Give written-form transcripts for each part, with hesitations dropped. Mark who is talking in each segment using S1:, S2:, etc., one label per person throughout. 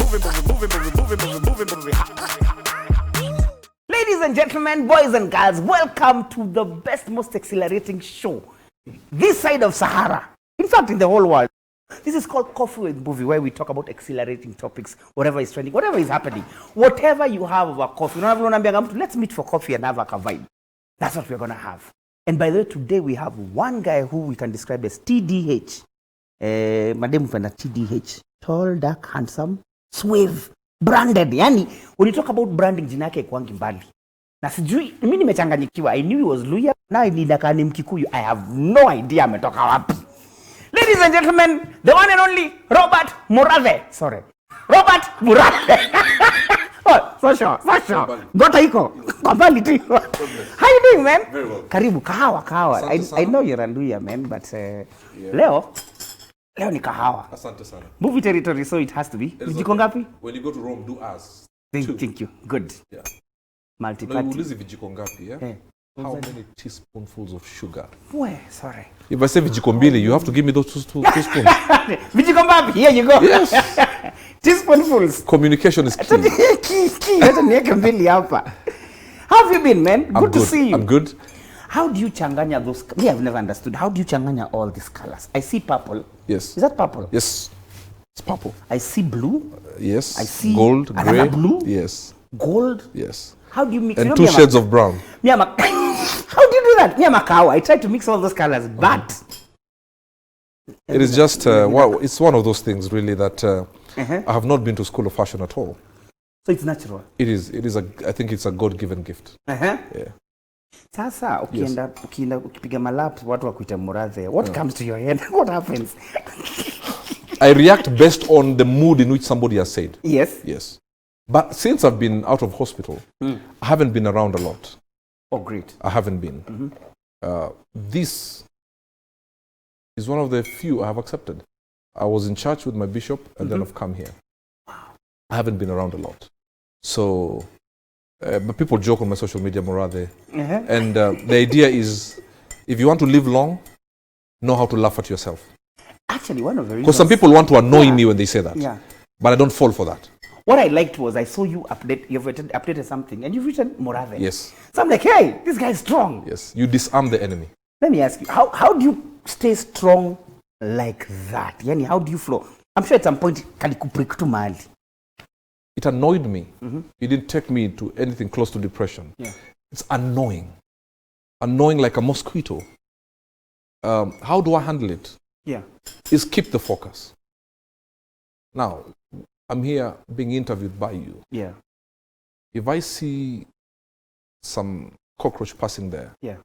S1: Ladies and gentlemen, boys and girls, welcome to the best, most exhilarating show this side of Sahara. In fact, in the whole world. This is called Coffee with Movie, where we talk about exhilarating topics, whatever is trending, whatever is happening, whatever you have over coffee. Let's meet for coffee and have a vibe. That's what we're going to have. And by the way, today we have one guy who we can describe as TDH. Madam TDH. Tall, dark, handsome, suave, branded. Yani, when you talk about branding, jina yake haikuangi mbali. Na sijui, mimi nimechanganyikiwa. I knew he was Luya. Now I need a Mkikuyu. I have no idea ametoka wapi. Ladies and gentlemen, the one and only Robert Burale. Sorry. Robert Burale. Oh, so sure. Gota iko. Kabali tu. How you doing, man?
S2: Very well.
S1: Karibu, kahawa. I know you're a Luya, man, but Leo ni kahawa.
S2: Asante sana.
S1: Movie territory, so it has to be. Vijiko ngapi?
S2: When you go to Rome, do ask.
S1: Thank you. Good.
S2: Yeah.
S1: Multi-party.
S2: No, you vijiko ngapi, yeah?
S1: Hey.
S2: How many teaspoonfuls of sugar?
S1: Sorry.
S2: If I say vijiko mbili, you have to give me those two spoons.
S1: Vijiko ngapi? Here you go.
S2: Yes.
S1: Teaspoonfuls.
S2: Communication is key.
S1: Key. Hata niweke mbili hapa. How have you been, man? Good to see you.
S2: I'm good.
S1: How do you changanya those? Me, I've never understood. How do you changanya all these colors? I see purple.
S2: Yes.
S1: Is that purple?
S2: Yes. It's purple.
S1: I see blue.
S2: Yes.
S1: I see
S2: gold, gray.
S1: Blue.
S2: Yes.
S1: Gold.
S2: Yes.
S1: How do you mix?
S2: And two shades of brown.
S1: How do you do that? Me, I'm a cow. I try to mix all those colors, but
S2: it is just it's one of those things really that I have not been to school of fashion at all.
S1: So it's natural.
S2: It is. I think it's a God-given gift. Yeah.
S1: Sasa ukipiga malap watu wakuita Murathe. What comes to your head? What happens?
S2: I react based on the mood in which somebody has said.
S1: Yes.
S2: But since I've been out of hospital, I haven't been around a lot.
S1: Oh, great.
S2: I haven't been. This is one of the few I have accepted. I was in church with my bishop, and then I've come here. I haven't been around a lot. So, but people joke on my social media, Murathe. And the idea is, if you want to live long, know how to laugh at yourself.
S1: Actually, one of the reasons...
S2: Because some people want to annoy me when they say that.
S1: Yeah.
S2: But I don't fall for that.
S1: What I liked was I saw you've updated something and you've written Murathe.
S2: Yes.
S1: So I'm like, hey, this guy's strong.
S2: Yes. You disarm the enemy.
S1: Let me ask you, how do you stay strong like that? Yani, how do you flow? I'm sure at some point,
S2: it annoyed me. It didn't take me to anything close to depression.
S1: Yeah.
S2: It's annoying. Annoying like a mosquito. How do I handle it?
S1: Yeah.
S2: Is keep the focus. Now, I'm here being interviewed by you.
S1: Yeah.
S2: If I see some cockroach passing there,
S1: yeah,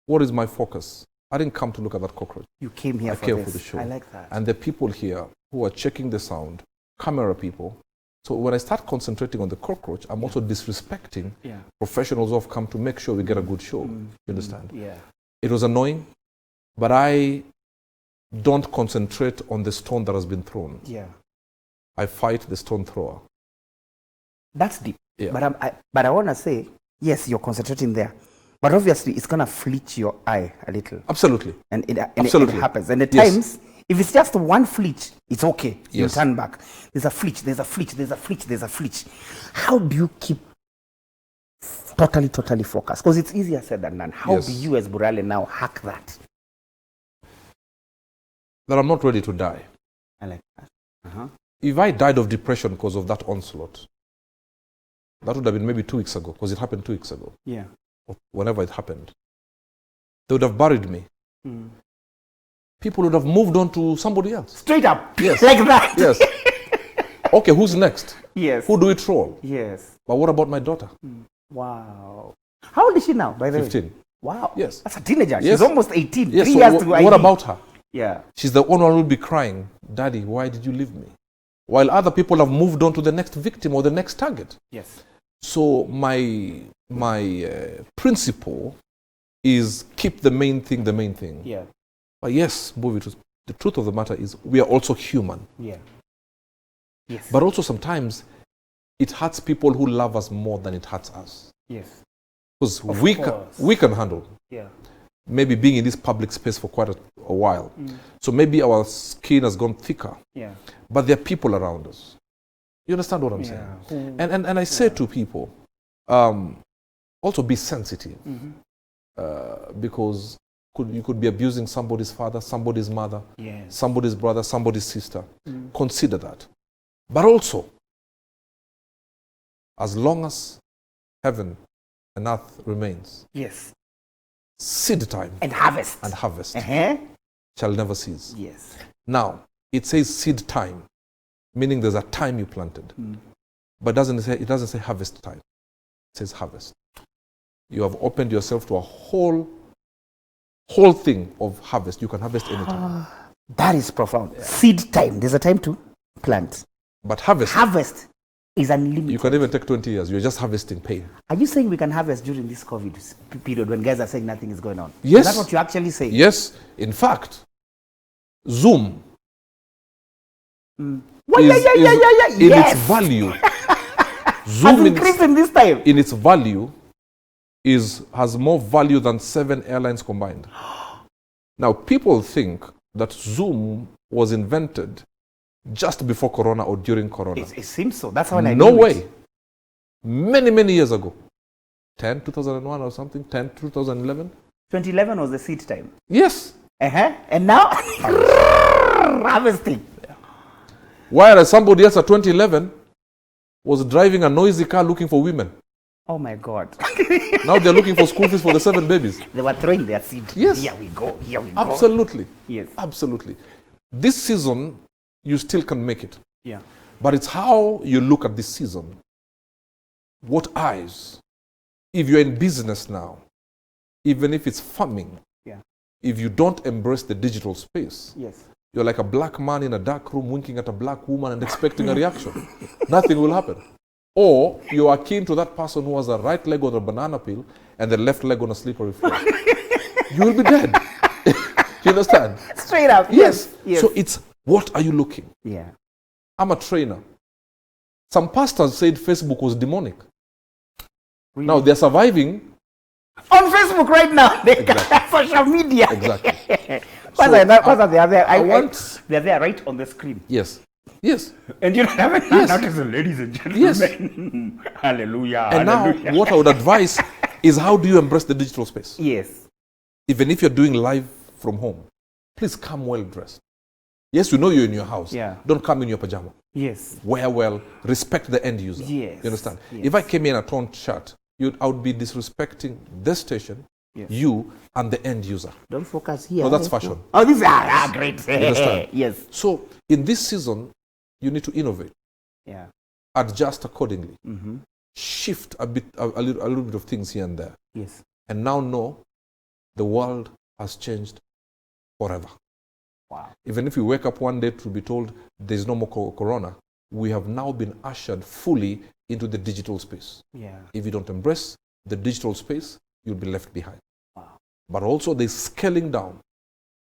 S2: what is my focus? I didn't come to look at that cockroach.
S1: You came here
S2: for the show.
S1: I like that.
S2: And the people here who are checking the sound, camera people. So when I start concentrating on the cockroach, I'm also disrespecting professionals who have come to make sure we get a good show. You understand?
S1: Yeah.
S2: It was annoying, but I don't concentrate on the stone that has been thrown.
S1: Yeah.
S2: I fight the stone thrower.
S1: That's deep.
S2: Yeah.
S1: But I want to say, yes, you're concentrating there. But obviously, it's going to fleech your eye a little.
S2: Absolutely.
S1: And it
S2: Absolutely.
S1: happens. And at times, if it's just one fleech, it's okay. You
S2: Yes.
S1: turn back. There's a fleech, there's a fleech, there's a fleech, there's a fleech. How do you keep totally focused? Because it's easier said than done. How do you, as Burale, now hack that?
S2: That I'm not ready to die.
S1: I like that.
S2: If I died of depression because of that onslaught, that would have been maybe 2 weeks ago, because it happened 2 weeks ago.
S1: Yeah.
S2: Or whenever it happened. They would have buried me. People would have moved on to somebody else.
S1: Straight up.
S2: Yes.
S1: Like that.
S2: Yes. Okay, who's next?
S1: Yes.
S2: Who do it roll?
S1: Yes.
S2: But what about my daughter?
S1: Wow. How old is she now, by the way?
S2: 15.
S1: Wow.
S2: Yes.
S1: That's a teenager.
S2: Yes.
S1: She's almost 18.
S2: Yes.
S1: 3
S2: So
S1: years to
S2: what about her?
S1: Yeah.
S2: She's the only one who will be crying, Daddy, why did you leave me? While other people have moved on to the next victim or the next target.
S1: Yes.
S2: So my principle is keep the main thing the main thing.
S1: Yeah.
S2: But yes, the truth of the matter is we are also human.
S1: Yeah. Yes.
S2: But also sometimes it hurts people who love us more than it hurts us.
S1: Yes.
S2: Because we can handle.
S1: Yeah.
S2: Maybe being in this public space for quite a while. So maybe our skin has gone thicker.
S1: Yeah.
S2: But there are people around us. You understand what I'm saying? And I say to people, also be sensitive, because you could be abusing somebody's father, somebody's mother, somebody's brother, somebody's sister. Consider that. But also, as long as heaven and earth remains, seed time
S1: and harvest
S2: shall never cease.
S1: Yes.
S2: Now, it says seed time, meaning there's a time you planted. But it doesn't say harvest time. It says harvest. You have opened yourself to a whole thing of harvest. You can harvest anytime.
S1: That is profound. Seed time. There's a time to plant.
S2: But harvest
S1: is unlimited.
S2: You can even take 20 years. You're just harvesting pain.
S1: Are you saying we can harvest during this COVID period when guys are saying nothing is going on?
S2: Yes.
S1: Is that what you actually say?
S2: Yes. In fact, Zoom
S1: in its
S2: value.
S1: Zoom has increased in this time.
S2: In its value has more value than 7 airlines combined. Now, people think that Zoom was invented just before Corona or during Corona.
S1: It seems so. That's how I know.
S2: No way. Many, many years ago. 2001 or something? 2011?
S1: 2011 was the seed time.
S2: Yes.
S1: And now, harvesting.
S2: Whereas somebody else at 2011 was driving a noisy car looking for women.
S1: Oh my God.
S2: Now they're looking for school fees for the 7 babies.
S1: They were throwing their seed.
S2: Yes.
S1: Here we go.
S2: Absolutely.
S1: Yes.
S2: Absolutely. This season, you still can make it.
S1: Yeah.
S2: But it's how you look at this season. What eyes? If you're in business now, even if it's farming, if you don't embrace the digital space, you're like a black man in a dark room winking at a black woman and expecting a reaction. Nothing will happen. Or you are keen to that person who has a right leg on a banana peel and the left leg on a slippery floor. You will be dead. You understand?
S1: Straight up.
S2: Yes. So it's, what are you looking?
S1: Yeah.
S2: I'm a trainer. Some pastors said Facebook was demonic.
S1: Really?
S2: Now they're surviving.
S1: On Facebook right now. Social media.
S2: Exactly.
S1: They're there right on the screen.
S2: Yes.
S1: And you haven't noticed, ladies and gentlemen.
S2: Yes.
S1: Hallelujah.
S2: And
S1: hallelujah.
S2: now, what I would advise is, how do you embrace the digital space?
S1: Yes.
S2: Even if you're doing live from home, please come well dressed. Yes, you know you're in your house.
S1: Yeah.
S2: Don't come in your pajama.
S1: Yes.
S2: Wear well. Respect the end user.
S1: Yes.
S2: You understand?
S1: Yes.
S2: If I came in a torn shirt, I would be disrespecting this station, you, and the end user.
S1: Don't focus here.
S2: No, that's fashion.
S1: Oh, this is great.
S2: You understand?
S1: Yes.
S2: So, in this season, you need to innovate.
S1: Yeah.
S2: Adjust accordingly. Shift a little bit of things here and there.
S1: Yes.
S2: And now know the world has changed forever.
S1: Wow.
S2: Even if we wake up one day to be told there's no more corona, we have now been ushered fully into the digital space.
S1: Yeah.
S2: If you don't embrace the digital space, you'll be left behind.
S1: Wow.
S2: But also there's scaling down.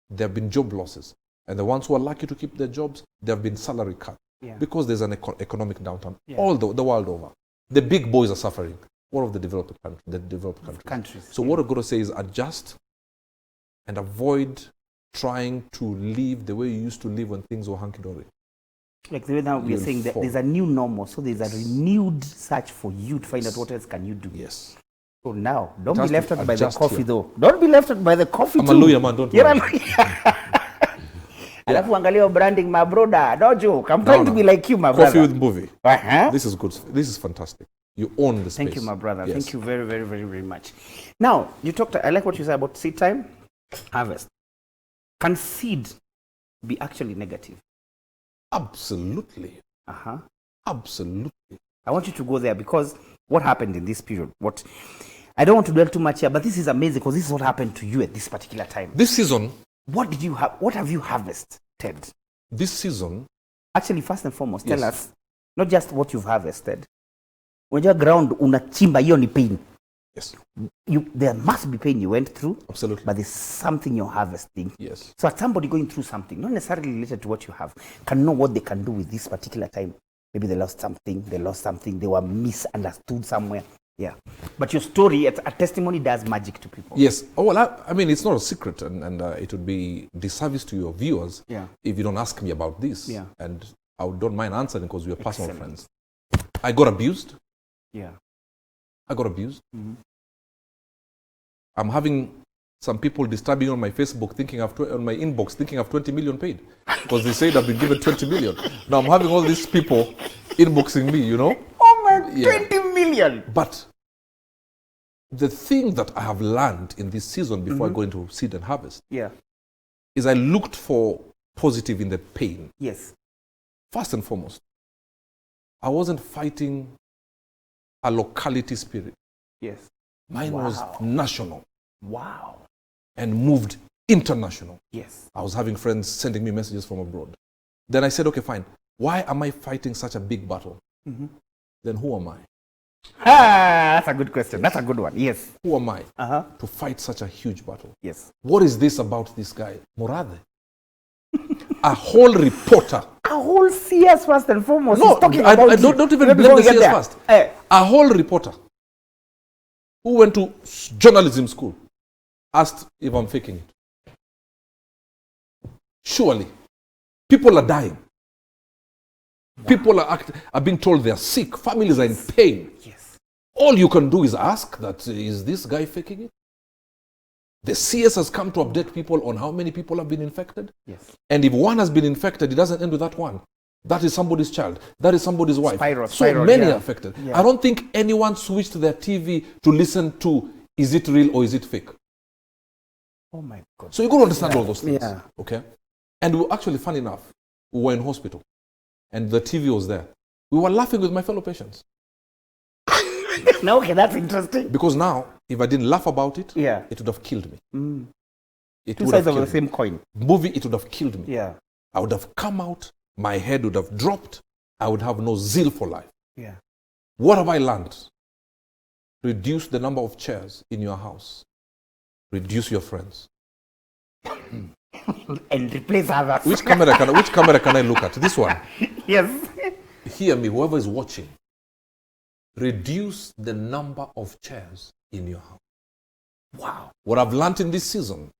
S2: There have been job losses. And the ones who are lucky to keep their jobs, there have been salary cuts. Because there's an economic downturn all the world over. The big boys are suffering. All of the developed countries. So what I'm going to say is, adjust and avoid trying to live the way you used to live when things were hunky-dory.
S1: Like the way now we're saying that there's a new normal, so there's a renewed search for you to find out what else can you do.
S2: Yes.
S1: So now, don't be left out by the coffee though. Don't be left out by the coffee too. I'm
S2: a lawyer, man, don't worry.
S1: Alafu angalia branding, my brother. No joke. I'm trying to be like you, my brother.
S2: Coffee with movie. This is good. This is fantastic. You own the space.
S1: Thank you, my brother. Thank you very, very, very, very much. Now, you talked, I like what you said about seed time, harvest. Can seed be actually negative?
S2: Absolutely. Absolutely.
S1: I want you to go there, because what happened in this period? I don't want to dwell too much here, but this is amazing, because this is what happened to you at this particular time.
S2: This season.
S1: What did you have? What have you harvested?
S2: This season.
S1: Actually, first and foremost, tell us not just what you've harvested. When you're ground unachimba, hiyo ni pain.
S2: Yes.
S1: There must be pain you went through.
S2: Absolutely.
S1: But there's something you're harvesting.
S2: Yes.
S1: So at somebody going through something, not necessarily related to what you have, can know what they can do with this particular time. Maybe they lost something, they were misunderstood somewhere. Yeah. But your story, a testimony does magic to people.
S2: Yes. Oh, well, I mean, it's not a secret, and it would be disservice to your viewers if you don't ask me about this.
S1: Yeah.
S2: And I don't mind answering, because we are personal friends. I got abused.
S1: Yeah.
S2: I got abused. I'm having some people disturbing on my Facebook, on my inbox, thinking I've 20 million paid because they said I've been given 20 million. Now I'm having all these people inboxing me, you know.
S1: Oh my, 20 million.
S2: But the thing that I have learned in this season before I go into seed and harvest is I looked for positive in the pain.
S1: Yes.
S2: First and foremost, I wasn't fighting a locality spirit.
S1: Yes.
S2: Mine was national.
S1: Wow.
S2: And moved international.
S1: Yes.
S2: I was having friends sending me messages from abroad. Then I said, okay, fine. Why am I fighting such a big battle? Then who am I?
S1: That's a good question. That's a good one. Yes.
S2: Who am I to fight such a huge battle?
S1: Yes.
S2: What is this about this guy? Morade. A whole reporter.
S1: A whole CS first and foremost.
S2: No,
S1: He's talking
S2: I
S1: about
S2: don't even blame the CS first. A whole reporter who went to journalism school asked if I'm faking it. Surely. People are dying. People are being told they are sick. Families are in pain.
S1: Yes.
S2: All you can do is ask that, is this guy faking it? The CS has come to update people on how many people have been infected.
S1: Yes.
S2: And if one has been infected, it doesn't end with that one. That is somebody's child. That is somebody's wife. So many are affected. I don't think anyone switched their TV to listen to, is it real or is it fake?
S1: Oh my God.
S2: So you got to understand all those things.
S1: Yeah.
S2: Okay? And we actually, funny enough, we were in hospital and the TV was there. We were laughing with my fellow patients.
S1: No, okay, that's interesting.
S2: Because now, if I didn't laugh about it,
S1: it
S2: would have killed me.
S1: Two sides of the same coin.
S2: Movie, it would have killed me.
S1: Yeah.
S2: I would have come out, my head would have dropped, I would have no zeal for life.
S1: Yeah.
S2: What have I learned? Reduce the number of chairs in your house. Reduce your friends.
S1: And replace others.
S2: Which camera can I look at? This one.
S1: Yes.
S2: Hear me, whoever is watching. Reduce the number of chairs in your house.
S1: Wow.
S2: What I've learned in this season,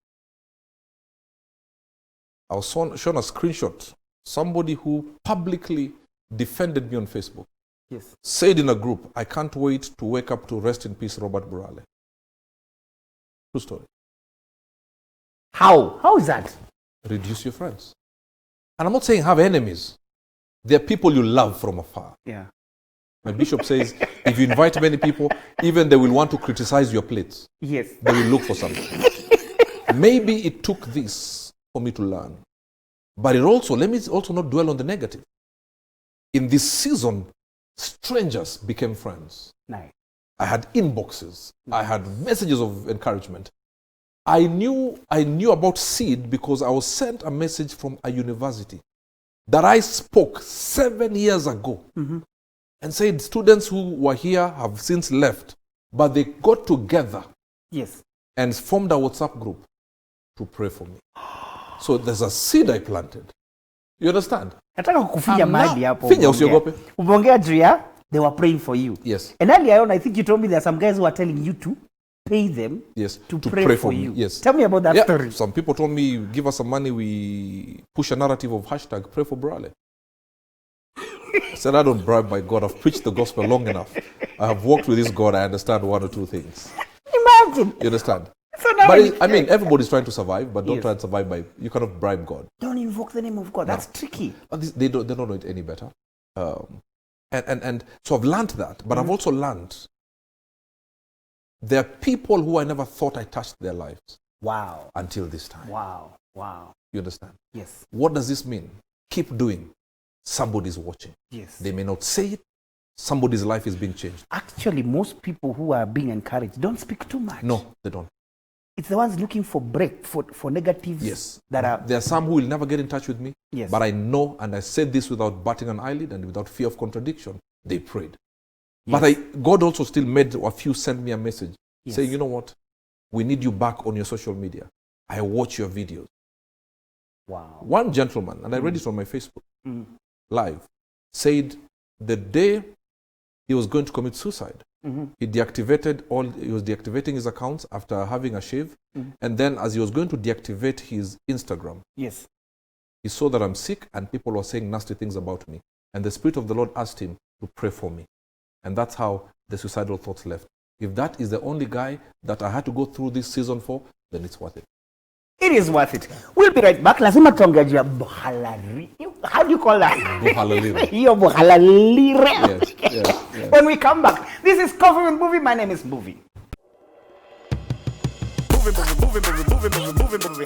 S2: I was shown a screenshot. Somebody who publicly defended me on Facebook.
S1: Yes.
S2: Said in a group, I can't wait to wake up to rest in peace, Robert Burale. True story.
S1: How? How is that?
S2: Reduce your friends. And I'm not saying have enemies. They're people you love from afar.
S1: Yeah.
S2: My bishop says, if you invite many people, even they will want to criticize your plates.
S1: Yes.
S2: They will look for something. Maybe it took this for me to learn. But let me also not dwell on the negative. In this season, strangers became friends.
S1: Nice.
S2: I had inboxes. I had messages of encouragement. I knew about seed because I was sent a message from a university that I spoke 7 years ago. And said students who were here have since left, but they got together and formed a WhatsApp group to pray for me. So there's a seed I planted. You understand?
S1: Nataka kufinya mahali hapo.
S2: Finya usiogope.
S1: Umeongea juu ya they were praying for you.
S2: Yes.
S1: And earlier on, I think you told me there are some guys who are telling you to pay them to pray for you.
S2: Yes.
S1: Tell me about that story.
S2: Some people told me, give us some money, we push a narrative of hashtag pray for Burale. I said, I don't bribe my God. I've preached the gospel long enough. I have walked with this God. I understand one or two things.
S1: Imagine.
S2: You understand?
S1: So now
S2: but everybody's trying to survive, but don't try and survive by, you cannot bribe God.
S1: Don't invoke the name of God. That's tricky.
S2: They don't know it any better. And so I've learned that, but I've also learned there are people who I never thought I touched their lives.
S1: Wow.
S2: Until this time.
S1: Wow. Wow.
S2: You understand?
S1: Yes.
S2: What does this mean? Keep doing. Somebody's watching.
S1: Yes.
S2: They may not say it. Somebody's life is being changed.
S1: Actually, most people who are being encouraged don't speak too much.
S2: No, they don't.
S1: It's the ones looking for for negatives.
S2: Yes.
S1: That are.
S2: There are some who will never get in touch with me.
S1: Yes.
S2: But I know, and I said this without batting an eyelid and without fear of contradiction, they prayed. Yes. But God also still made a few send me a message saying, you know what? We need you back on your social media. I watch your videos.
S1: Wow.
S2: One gentleman, and I read it on my Facebook live, said the day he was going to commit suicide, he was deactivating his accounts after having a shave. And then as he was going to deactivate his Instagram, he saw that I'm sick and people were saying nasty things about me. And the Spirit of the Lord asked him to pray for me. And that's how the suicidal thoughts left. If that is the only guy that I had to go through this season for, then it's worth it.
S1: It is worth it. We'll be right back. Lazima tuongeje buhalari. How do you call that?
S2: Buhalalire.
S1: Hiyo buhalalire.
S2: Yes.
S1: When we come back, this is Coffee with Movie. My name is Movie. Movie.